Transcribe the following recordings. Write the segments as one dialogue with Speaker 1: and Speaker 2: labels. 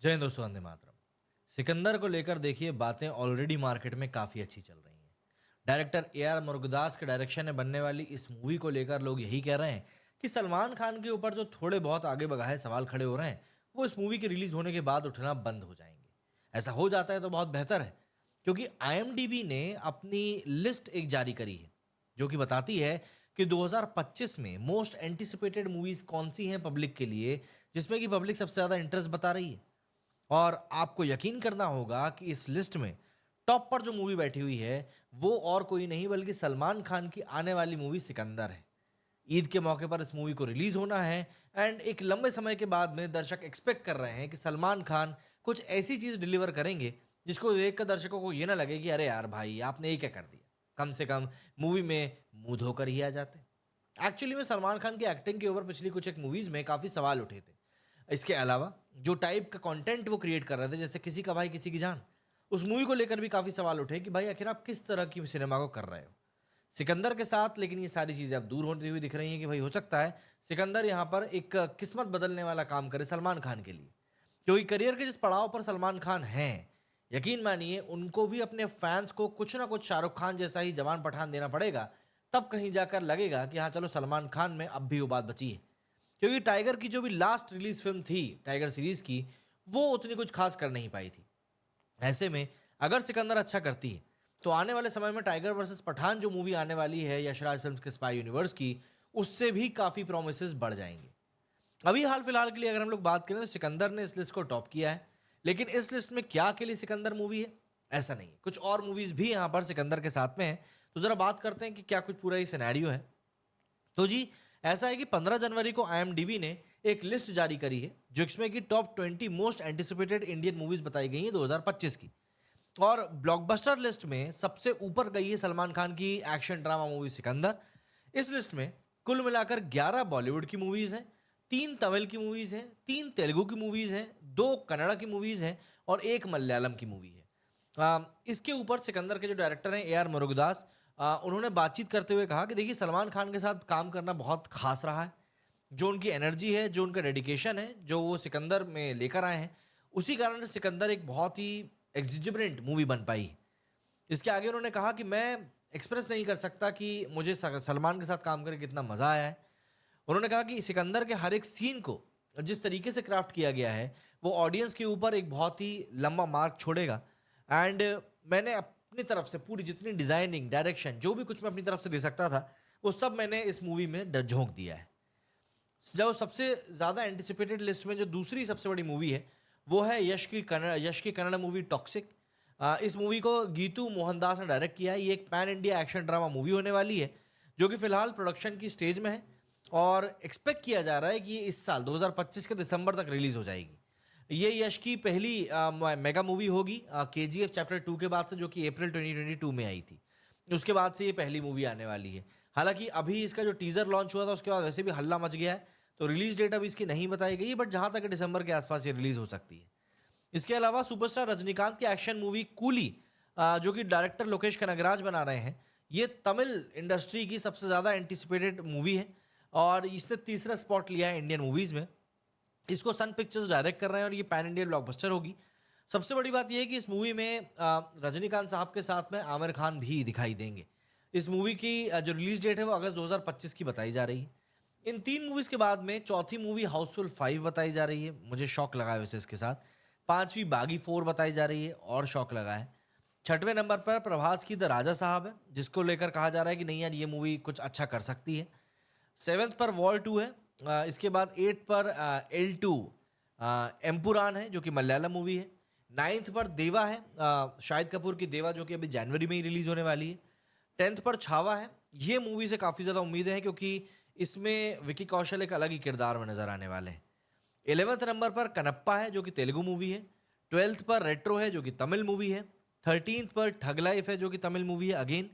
Speaker 1: जय हिंद दोस्तों, वंदे मातरम। सिकंदर को लेकर देखिए बातें ऑलरेडी मार्केट में काफ़ी अच्छी चल रही हैं। डायरेक्टर AR मुरुगदास के डायरेक्शन में बनने वाली इस मूवी को लेकर लोग यही कह रहे हैं कि सलमान खान के ऊपर जो थोड़े बहुत आगे बगाहे सवाल खड़े हो रहे हैं, वो इस मूवी के रिलीज होने के बाद उठना बंद हो जाएंगे। ऐसा हो जाता है तो बहुत बेहतर है, क्योंकि IMDb ने अपनी लिस्ट एक जारी करी है, जो कि बताती है कि 2025 में मोस्ट एंटिसिपेटेड मूवीज कौन सी हैं पब्लिक के लिए, जिसमें कि पब्लिक सबसे ज़्यादा इंटरेस्ट बता रही है। और आपको यकीन करना होगा कि इस लिस्ट में टॉप पर जो मूवी बैठी हुई है वो और कोई नहीं बल्कि सलमान खान की आने वाली मूवी सिकंदर है। ईद के मौके पर इस मूवी को रिलीज होना है एंड एक लंबे समय के बाद में दर्शक एक्सपेक्ट कर रहे हैं कि सलमान खान कुछ ऐसी चीज डिलीवर करेंगे जिसको देखकर दर्शकों को ये ना लगे कि अरे यार भाई आपने ये क्या कर दिया। कम से कम मूवी में मुंह धोकर ही आ जाते। एक्चुअली में सलमान खान की एक्टिंग के ऊपर पिछली कुछ एक मूवीज में काफी सवाल उठे थे। इसके अलावा जो टाइप का कंटेंट वो क्रिएट कर रहे थे, जैसे किसी का भाई किसी की जान, उस मूवी को लेकर भी काफी सवाल उठे कि भाई आखिर आप किस तरह की सिनेमा को कर रहे हो सिकंदर के साथ। लेकिन ये सारी चीजें अब दूर होती हुई दिख रही हैं कि भाई हो सकता है सिकंदर यहाँ पर एक किस्मत बदलने वाला काम करे सलमान खान के लिए, क्योंकि करियर के जिस पड़ाव पर सलमान खान हैं, यकीन मानिए उनको भी अपने फैंस को कुछ ना कुछ शाहरुख खान जैसा ही जवान पठान देना पड़ेगा, तब कहीं जाकर लगेगा कि हाँ चलो सलमान खान में अब भी वो बात बची है। क्योंकि टाइगर की जो भी लास्ट रिलीज फिल्म थी टाइगर सीरीज की, वो उतनी कुछ खास कर नहीं पाई थी। ऐसे में अगर सिकंदर अच्छा करती है तो आने वाले समय में टाइगर वर्सेस पठान जो मूवी आने वाली है यशराज फिल्म्स के स्पाई यूनिवर्स की, उससे भी काफ़ी प्रोमिसेस बढ़ जाएंगे। अभी हाल फिलहाल के लिए अगर हम लोग बात करें तो सिकंदर ने इस लिस्ट को टॉप किया है। लेकिन इस लिस्ट में क्या अकेली सिकंदर मूवी है, ऐसा नहीं है, कुछ और मूवीज भी यहाँ पर सिकंदर के साथ में है। तो जरा बात करते हैं कि क्या कुछ पूरा ये सिनेरियो है। तो जी, ऐसा है कि 15 जनवरी को IMDb ने एक लिस्ट जारी करी है जिसमें कि top 20 most anticipated Indian movies बताई गई हैं 2025 की। और ब्लॉकबस्टर लिस्ट में सबसे ऊपर गई है सलमान खान की एक्शन ड्रामा मूवी सिकंदर। इस लिस्ट में कुल मिलाकर 11 बॉलीवुड की मूवीज हैं, 3 तमिल की मूवीज हैं, 3 तेलुगु की मूवीज हैं, 2 कन्नड़ा की मूवीज हैं और 1 मलयालम की मूवी है। इसके ऊपर सिकंदर के जो डायरेक्टर हैं AR मुरुगदास, उन्होंने बातचीत करते हुए कहा कि देखिए सलमान खान के साथ काम करना बहुत खास रहा है। जो उनकी एनर्जी है, जो उनका डेडिकेशन है, जो वो सिकंदर में लेकर आए हैं, उसी कारण से सिकंदर एक बहुत ही एग्जिजरेंट मूवी बन पाई। इसके आगे उन्होंने कहा कि मैं एक्सप्रेस नहीं कर सकता कि मुझे सलमान के साथ काम करके कितना मज़ा आया है। उन्होंने कहा कि सिकंदर के हर एक सीन को जिस तरीके से क्राफ्ट किया गया है, वो ऑडियंस के ऊपर एक बहुत ही लंबा मार्क छोड़ेगा। एंड मैंने अपनी तरफ से पूरी जितनी डिज़ाइनिंग डायरेक्शन जो भी कुछ मैं अपनी तरफ से दे सकता था, वो सब मैंने इस मूवी में झोंक दिया है। जो सबसे ज़्यादा एंटिसिपेटेड लिस्ट में जो दूसरी सबसे बड़ी मूवी है, वो है यश की कन्नड़ मूवी टॉक्सिक। इस मूवी को गीतू मोहनदास ने डायरेक्ट किया है। ये एक pan India action drama movie होने वाली है, जो कि फिलहाल प्रोडक्शन की स्टेज में है और एक्सपेक्ट किया जा रहा है कि ये इस साल 2025 के दिसंबर तक रिलीज हो जाएगी। ये यश की पहली मेगा मूवी होगी KGF चैप्टर 2 के बाद से, जो कि अप्रैल 2022 में आई थी। उसके बाद से ये पहली मूवी आने वाली है। हालांकि अभी इसका जो टीजर लॉन्च हुआ था उसके बाद वैसे भी हल्ला मच गया है, तो रिलीज डेट अभी इसकी नहीं बताई गई है, बट जहां तक दिसंबर के आसपास ये रिलीज हो सकती है। इसके अलावा सुपरस्टार रजनीकांत की एक्शन मूवी कूली, जो कि डायरेक्टर लोकेश कनगराज बना रहे हैं, ये तमिल इंडस्ट्री की सबसे ज़्यादा एंटिसिपेटेड मूवी है और इसने तीसरा स्पॉट लिया है इंडियन मूवीज़ में। इसको सन पिक्चर्स डायरेक्ट कर रहे हैं और ये पैन इंडियन ब्लॉकबस्टर होगी। सबसे बड़ी बात यह है कि इस मूवी में रजनीकांत साहब के साथ में आमिर खान भी दिखाई देंगे। इस मूवी की जो रिलीज डेट है वो अगस्त 2025 की बताई जा रही है। इन 3 मूवीज़ के बाद में चौथी मूवी हाउसफुल 5 बताई जा रही है, मुझे शौक लगा है वैसे इसके साथ। 5वीं बागी 4 बताई जा रही है और शौक लगा है। 6वें नंबर पर प्रभास की द राजा साहब है, जिसको लेकर कहा जा रहा है कि नहीं यार ये मूवी कुछ अच्छा कर सकती है। 7th पर वॉर 2 है। इसके बाद 8 पर L2 एम्पुरान है, जो कि मलयालम मूवी है। 9th पर देवा है, शाहिद कपूर की देवा, जो कि अभी जनवरी में ही रिलीज होने वाली है। 10th पर छावा है। ये मूवी से काफ़ी ज़्यादा उम्मीदें हैं क्योंकि इसमें विकी कौशल एक अलग ही किरदार में नजर आने वाले हैं। 11th नंबर पर कनप्पा है, जो कि तेलुगु मूवी है। 12th पर रेट्रो है, जो कि तमिल मूवी है। 13th पर ठग लाइफ है, जो कि तमिल मूवी है अगेन।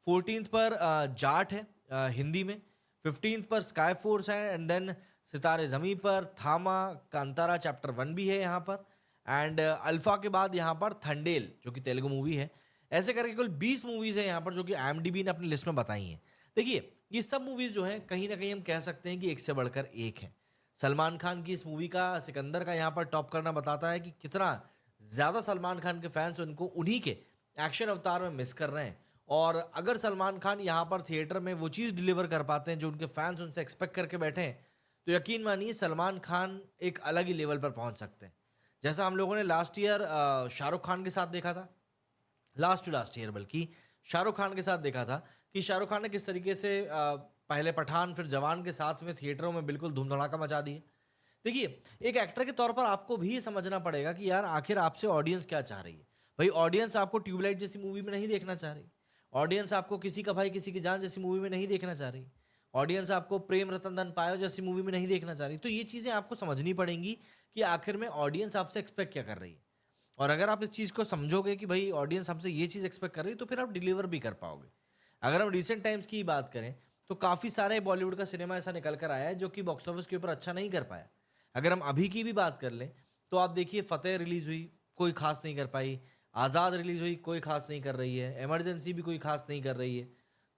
Speaker 1: 14th पर जाट है हिंदी में। 15th पर स्काई फोर्स है एंड देन सितारे ज़मी पर थामा कांतारा चैप्टर 1 भी है यहाँ पर। एंड अल्फा के बाद यहाँ पर थंडेल, जो कि तेलुगु मूवी है। ऐसे करके कुल 20 मूवीज़ हैं यहाँ पर, जो कि IMDb ने अपनी लिस्ट में बताई हैं। देखिए, ये सब मूवीज़ जो हैं कहीं ना कहीं हम कह सकते हैं कि एक से बढ़कर एक हैं। सलमान खान की इस मूवी का सिकंदर का यहाँ पर टॉप करना बताता है कि कितना ज़्यादा सलमान खान के फैंस उनको उन्हीं के एक्शन अवतार में मिस कर रहे हैं। और अगर सलमान खान यहाँ पर थिएटर में वो चीज़ डिलीवर कर पाते हैं जो उनके फैंस उनसे एक्सपेक्ट करके बैठे हैं, तो यकीन मानिए सलमान खान एक अलग ही लेवल पर पहुंच सकते हैं। जैसा हम लोगों ने लास्ट ईयर शाहरुख खान के साथ देखा था, लास्ट टू लास्ट ईयर बल्कि शाहरुख खान के साथ देखा था कि शाहरुख खान ने किस तरीके से पहले पठान फिर जवान के साथ में थिएटरों में बिल्कुल धूम धड़ाका मचा दी है। देखिए, एक एक्टर के तौर पर आपको भी ये समझना पड़ेगा कि यार आखिर आपसे ऑडियंस क्या चाह रही है। भाई ऑडियंस आपको ट्यूबलाइट जैसी मूवी में नहीं देखना चाह रही। ऑडियंस आपको किसी का भाई किसी की जान जैसी मूवी में नहीं देखना चाह रही। ऑडियंस आपको प्रेम रतन धन पायो जैसी मूवी में नहीं देखना चाह रही। तो ये चीज़ें आपको समझनी पड़ेंगी कि आखिर में ऑडियंस आपसे एक्सपेक्ट क्या कर रही है। और अगर आप इस चीज़ को समझोगे कि भाई ऑडियंस हमसे ये चीज़ एक्सपेक्ट कर रही है, तो फिर आप डिलीवर भी कर पाओगे। अगर हम रिसेंट टाइम्स की बात करें, तो काफ़ी सारे बॉलीवुड का सिनेमा ऐसा निकल कर आया है जो कि बॉक्स ऑफिस के ऊपर अच्छा नहीं कर पाया। अगर हम अभी की भी बात कर लें, तो आप देखिए फ़तेह रिलीज़ हुई, कोई ख़ास नहीं कर पाई। आज़ाद रिलीज़ हुई, कोई ख़ास नहीं कर रही है। इमरजेंसी भी कोई ख़ास नहीं कर रही है।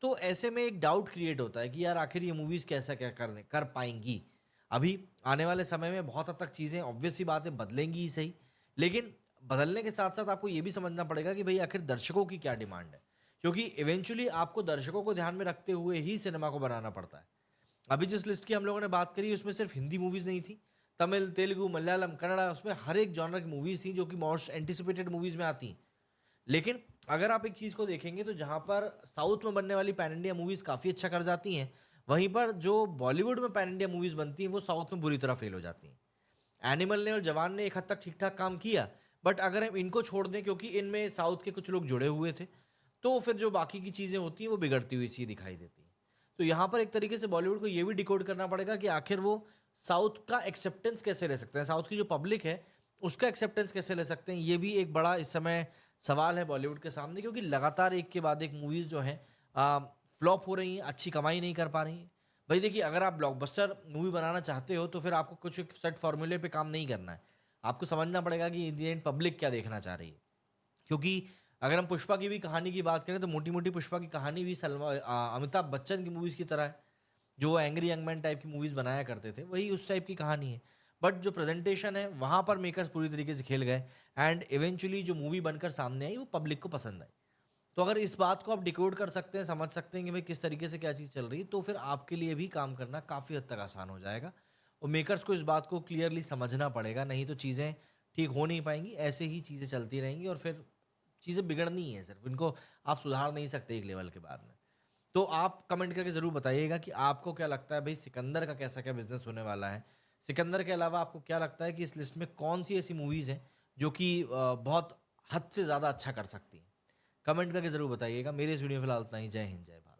Speaker 1: तो ऐसे में एक डाउट क्रिएट होता है कि यार आखिर ये मूवीज़ कैसा क्या कर पाएँगी। अभी आने वाले समय में बहुत हद तक चीज़ें ऑब्वियस सी बात है बदलेंगी ही सही, लेकिन बदलने के साथ-साथ आपको ये भी समझना पड़ेगा कि भई आखिर दर्शकों की क्या डिमांड है। क्योंकि इवेंचुअली आपको दर्शकों को ध्यान में रखते हुए ही सिनेमा को बनाना पड़ता है। अभी जिस लिस्ट की हम लोगों ने बात करी उसमें सिर्फ हिंदी मूवीज़ नहीं थी। तमिल, तेलुगु, मलयालम, कन्नड़ा उसमें हर एक जॉनर की मूवीज़ थी जो कि मोस्ट एंटिसिपेटेड मूवीज़ में आती हैं। लेकिन अगर आप एक चीज़ को देखेंगे तो जहाँ पर साउथ में बनने वाली पैन इंडिया मूवीज़ काफ़ी अच्छा कर जाती हैं, वहीं पर जो बॉलीवुड में पैन इंडिया मूवीज़ बनती हैं वो साउथ में बुरी तरह फ़ेल हो जाती हैं। एनिमल ने और जवान ने एक हद तक ठीक-ठाक काम किया, बट अगर हम इनको छोड़ दें क्योंकि इनमें साउथ के कुछ लोग जुड़े हुए थे, तो फिर जो बाकी की चीज़ें होती हैं वो बिगड़ती हुई सी दिखाई देती हैं। तो यहाँ पर एक तरीके से बॉलीवुड को ये भी डिकोड करना पड़ेगा कि आखिर वो साउथ का एक्सेप्टेंस कैसे ले सकते हैं, साउथ की जो पब्लिक है, उसका एक्सेप्टेंस कैसे ले सकते हैं, ये भी एक बड़ा इस समय सवाल है बॉलीवुड के सामने क्योंकि लगातार एक के बाद एक मूवीज़ जो हैं फ्लॉप हो रही हैं, अच्छी कमाई नहीं कर पा रही हैं। भाई देखिए, अगर आप ब्लॉकबस्टर मूवी बनाना चाहते हो, तो फिर आपको कुछ एक सेट फ़ॉर्मूले पे काम नहीं करना है। आपको समझना पड़ेगा कि इन द एंड पब्लिक क्या देखना चाह रही है। क्योंकि अगर हम पुष्पा की भी कहानी की बात करें, तो मोटी-मोटी पुष्पा की कहानी भी अमिताभ बच्चन की मूवीज़ की तरह है। जो एंग्री यंग मैन टाइप की मूवीज़ बनाया करते थे, वही उस टाइप की कहानी है। बट जो प्रेज़ेंटेशन है, वहाँ पर मेकर्स पूरी तरीके से खेल गए एंड इवेंचुअली जो मूवी बनकर सामने आई, वो पब्लिक को पसंद आई। तो अगर इस बात को आप डिकोड कर सकते हैं, समझ सकते हैं कि भाई किस तरीके से क्या चीज़ चल रही है, तो फिर आपके लिए भी काम करना काफ़ी हद तक आसान हो जाएगा। और मेकर्स को इस बात को क्लियरली समझना पड़ेगा, नहीं तो चीज़ें ठीक हो नहीं पाएँगी, ऐसे ही चीज़ें चलती रहेंगी और फिर चीज़ें बिगड़नी ही हैं सिर्फ़, इनको आप सुधार नहीं सकते एक लेवल के बाद में। तो आप कमेंट करके ज़रूर बताइएगा कि आपको क्या लगता है भई सिकंदर का कैसा क्या बिज़नेस होने वाला है? सिकंदर के अलावा आपको क्या लगता है कि इस लिस्ट में कौन-सी ऐसी मूवीज़ हैं जो कि बहुत हद से ज़्यादा अच्छा कर सकती हैं? कमेंट करके ज़रूर बताइएगा। मेरे इस वीडियो में फिलहाल इतना ही। जय हिंद, जय भारत।